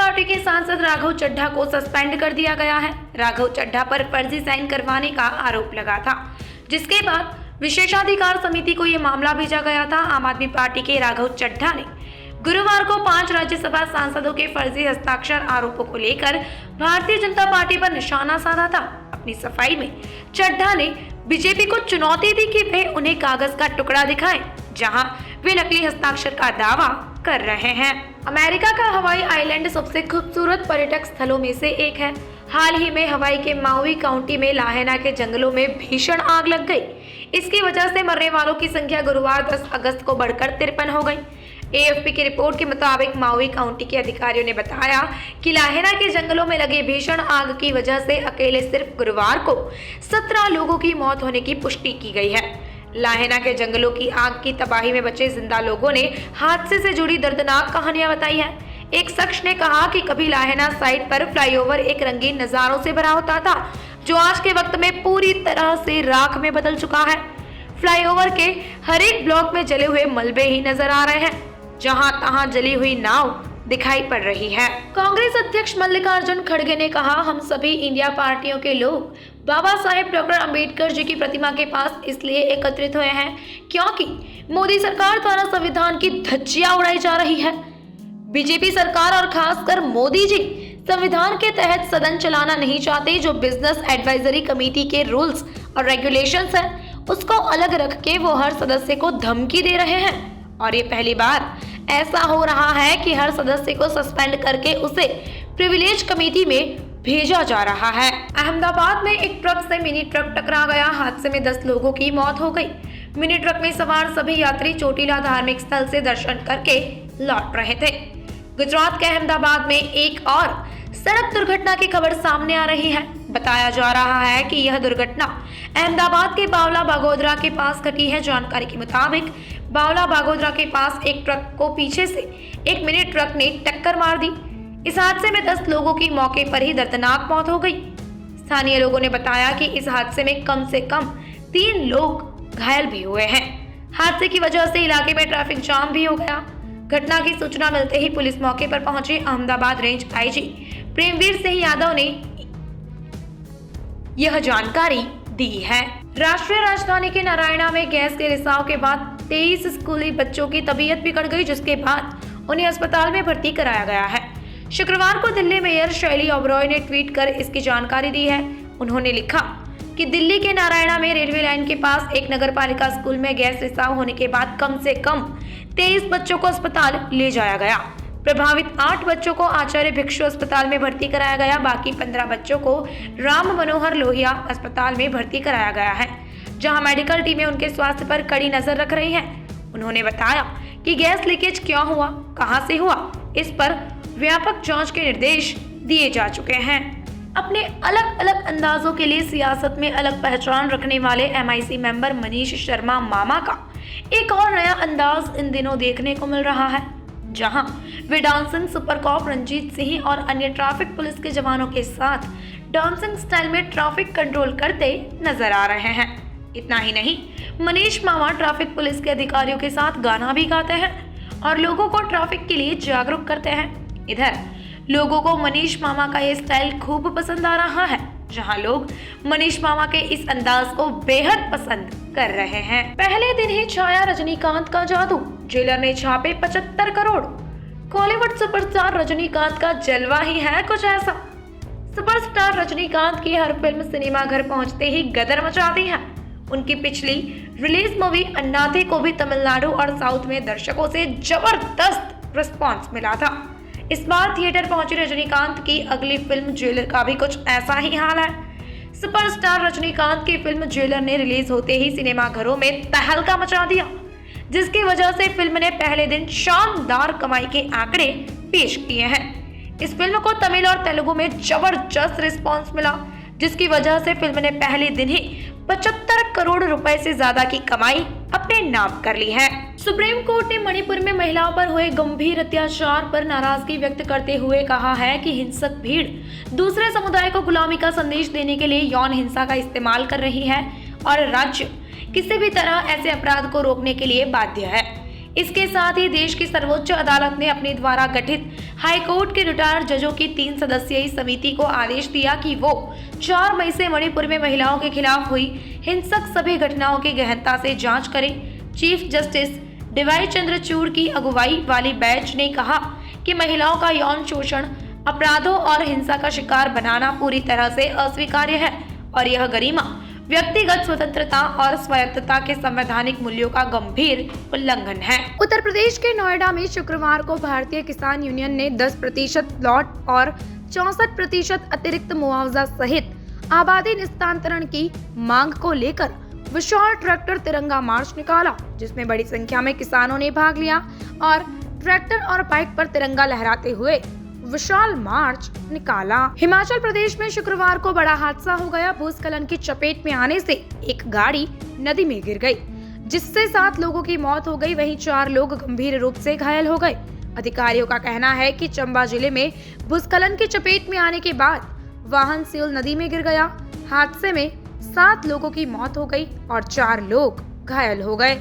Party के सांसद राघव चड्ढा को सस्पेंड कर दिया गया है। राघव चड्ढा पर फर्जी साइन करवाने का आरोप लगा था, जिसके बाद विशेषाधिकार समिति को यह मामला भेजा गया था। आम आदमी पार्टी के राघव चड्ढा ने गुरुवार को 5 राज्यसभा सांसदों के फर्जी हस्ताक्षर आरोपों को लेकर भारतीय जनता पार्टी पर निशाना साधा था। अपनी सफाई में चड्ढा ने बीजेपी को चुनौती दी कि वे उन्हें कागज का टुकड़ा दिखाएं, जहां वे नकली हस्ताक्षर का दावा कर रहे हैं। अमेरिका का हवाई आइलैंड सबसे खूबसूरत पर्यटक स्थलों में से एक है। हाल ही में हवाई के माउई काउंटी में लाहेना के जंगलों में भीषण आग लग गई। इसकी वजह से मरने वालों की संख्या गुरुवार 10 अगस्त को बढ़कर 53 हो गई। एएफपी की रिपोर्ट के मुताबिक माउई काउंटी के अधिकारियों ने बताया कि लाहेना के जंगलों में लगे भीषण आग की वजह से अकेले सिर्फ गुरुवार को 17 लोगों की मौत होने की पुष्टि की गई है। लाहेना के जंगलों की आग की तबाही में बचे जिंदा लोगों ने हादसे से जुड़ी दर्दनाक कहानियां बताई है। एक शख्स ने कहा कि कभी लाहेना साइड पर फ्लाईओवर एक रंगीन नजारों से भरा होता था, जो आज के वक्त में पूरी तरह से राख में बदल चुका है। फ्लाईओवर के हर एक ब्लॉक में जले हुए मलबे ही नजर आ रहे हैं, जहां तहां जली हुई नाव दिखाई पड़ रही है। कांग्रेस अध्यक्ष मल्लिकार्जुन खड़गे ने कहा, हम सभी इंडिया पार्टियों के लोग बाबा साहेब डॉक्टर अंबेडकर जी की प्रतिमा के पास इसलिए एकत्रित हुए हैं क्योंकि मोदी सरकार द्वारा संविधान की धज्जियां उड़ाई जा रही है। बीजेपी सरकार और खासकर मोदी जी संविधान के तहत सदन चलाना नहीं चाहते। जो बिजनेस एडवाइजरी कमेटी के रूल्स और रेगुलेशंस हैं, उसको अलग रख के वो हर सदस्य को धमकी दे रहे हैं। और ये पहली बार ऐसा हो रहा है कि हर सदस्य को सस्पेंड करके उसे प्रिविलेज कमेटी में भेजा जा रहा है। अहमदाबाद में एक ट्रक से मिनी ट्रक टकरा गया। हादसे में 10 लोगों की मौत हो गई। मिनी ट्रक में सवार सभी यात्री चोटीला धार्मिक स्थल से दर्शन करके लौट रहे थे। गुजरात के अहमदाबाद में एक और सड़क दुर्घटना की खबर सामने आ रही है। बताया जा रहा है कि यह दुर्घटना अहमदाबाद के बावला बागोदरा के पास घटी है। जानकारी के मुताबिक बावला बागोदरा के पास एक ट्रक को पीछे से एक मिनी ट्रक ने टक्कर मार दी। इस हादसे में 10 लोगों की मौके पर ही दर्दनाक मौत हो गई। स्थानीय लोगों ने बताया कि इस हादसे में कम से कम 3 लोग घायल भी हुए हैं। हादसे की वजह से इलाके में ट्रैफिक जाम भी हो गया। घटना की सूचना मिलते ही पुलिस मौके पर पहुंची। अहमदाबाद रेंज आईजी प्रेमवीर सिंह यादव ने यह जानकारी दी है। राष्ट्रीय राजधानी के नारायणा में गैस के रिसाव के बाद 23 स्कूली बच्चों की तबीयत बिगड़ गई, जिसके बाद उन्हें अस्पताल में भर्ती कराया गया है। शुक्रवार को दिल्ली मेयर शैली ओबरॉय ने ट्वीट कर इसकी जानकारी दी है। उन्होंने लिखा कि दिल्ली के नारायणा में रेलवे लाइन के पास एक नगरपालिका स्कूल में गैस रिसाव होने के बाद कम से कम 23 बच्चों को अस्पताल ले जाया गया। प्रभावित 8 बच्चों को आचार्य भिक्षु अस्पताल में भर्ती कराया गया। बाकी 15 बच्चों को राम मनोहर लोहिया अस्पताल में भर्ती कराया गया है, जहां मेडिकल टीमें उनके स्वास्थ्य पर कड़ी नजर रख रही हैं। उन्होंने बताया कि गैस लीकेज क्यों हुआ, कहां से हुआ, इस पर व्यापक जांच के निर्देश दिए जा चुके हैं। अपने अलग अलग अंदाजों के लिए सियासत में अलग पहचान रखने वाले एमआईसी मेंबर मनीष शर्मा मामा का एक और नया अंदाज इन दिनों देखने को मिल रहा है, जहां वे dancing super cop Ranjit Singh और अन्य ट्रैफिक पुलिस के जवानों के साथ डांसिंग स्टाइल में ट्रैफिक कंट्रोल करते नजर आ रहे हैं। इतना ही नहीं, मनीष मामा ट्रैफिक पुलिस के अधिकारियों के साथ गाना भी गाते हैं और लोगों को ट्रैफिक के लिए जागरूक करते हैं। इधर लोगों को मनीष मामा का ये स्टाइल खूब पसंद आ रहा है, जहां लोग मनीष मामा के इस अंदाज को बेहद पसंद कर रहे हैं। पहले दिन ही छाया रजनीकांत का जादू, जेलर ने छापे 75 करोड़। बॉलीवुड सुपरस्टार रजनीकांत का जलवा ही है कुछ ऐसा। सुपरस्टार रजनीकांत की हर फिल्म सिनेमा घर पहुंचते ही गदर मचाती है। उनकी पिछली रिलीज मूवी अन्नाथे को भी तमिलनाडु और साउथ में दर्शकों से जबरदस्त रिस्पॉन्स मिला था। इस बार थिएटर पहुंची रजनीकांत की अगली फिल्म जेलर का भी कुछ ऐसा ही हाल है। सुपरस्टार रजनीकांत की फिल्म जेलर ने रिलीज होते ही सिनेमा घरों में तहलका मचा दिया, जिसकी वजह से फिल्म ने पहले दिन शानदार कमाई के आंकड़े पेश किए हैं। इस फिल्म को तमिल और तेलुगु में जबरदस्त रिस्पॉन्स मिला, जिसकी वजह से फिल्म ने पहले दिन ही 75 करोड़ रुपए से ज्यादा की कमाई अपने नाम कर ली है। सुप्रीम कोर्ट ने मणिपुर में महिलाओं पर हुए गंभीर अत्याचार पर नाराजगी व्यक्त करते हुए कहा है कि हिंसक भीड़ दूसरे समुदाय को गुलामी का संदेश देने के लिए यौन हिंसा का इस्तेमाल कर रही है और राज्य किसी भी तरह ऐसे अपराध को रोकने के लिए बाध्य है। इसके साथ ही देश की सर्वोच्च अदालत ने अपने द्वारा गठित हाई कोर्ट के रिटायर्ड जजों की 3 सदस्यीय समिति को आदेश दिया कि वो 4 मई से मणिपुर में महिलाओं के खिलाफ हुई हिंसक सभी घटनाओं की गहनता से जांच करें। चीफ जस्टिस डीवाई चंद्रचूड़ की अगुवाई वाली बेंच ने कहा कि महिलाओं का यौन शोषण, अपराधों और हिंसा का शिकार बनाना पूरी तरह से अस्वीकार्य है और यह गरिमा, व्यक्तिगत स्वतंत्रता और स्वायत्तता के संवैधानिक मूल्यों का गंभीर उल्लंघन है। उत्तर प्रदेश के नोएडा में शुक्रवार को भारतीय किसान यूनियन ने 10% लॉट और 64% अतिरिक्त मुआवजा सहित आबादी निस्तांतरण की मांग को लेकर विशाल ट्रैक्टर तिरंगा मार्च निकाला, जिसमें बड़ी संख्या में किसानों ने भाग लिया और ट्रैक्टर और बाइक पर तिरंगा लहराते हुए विशाल मार्च निकाला। हिमाचल प्रदेश में शुक्रवार को बड़ा हादसा हो गया। भूस्खलन की चपेट में आने से एक गाड़ी नदी में गिर गई, जिससे 7 लोगों की मौत हो गई, वहीं 4 लोग गंभीर रूप से घायल हो गए। अधिकारियों का कहना है कि चंबा जिले में भूस्खलन की चपेट में आने के बाद वाहन सियोल नदी में गिर गया। हादसे में 7 लोगों की मौत हो गई और 4 लोग घायल हो गए।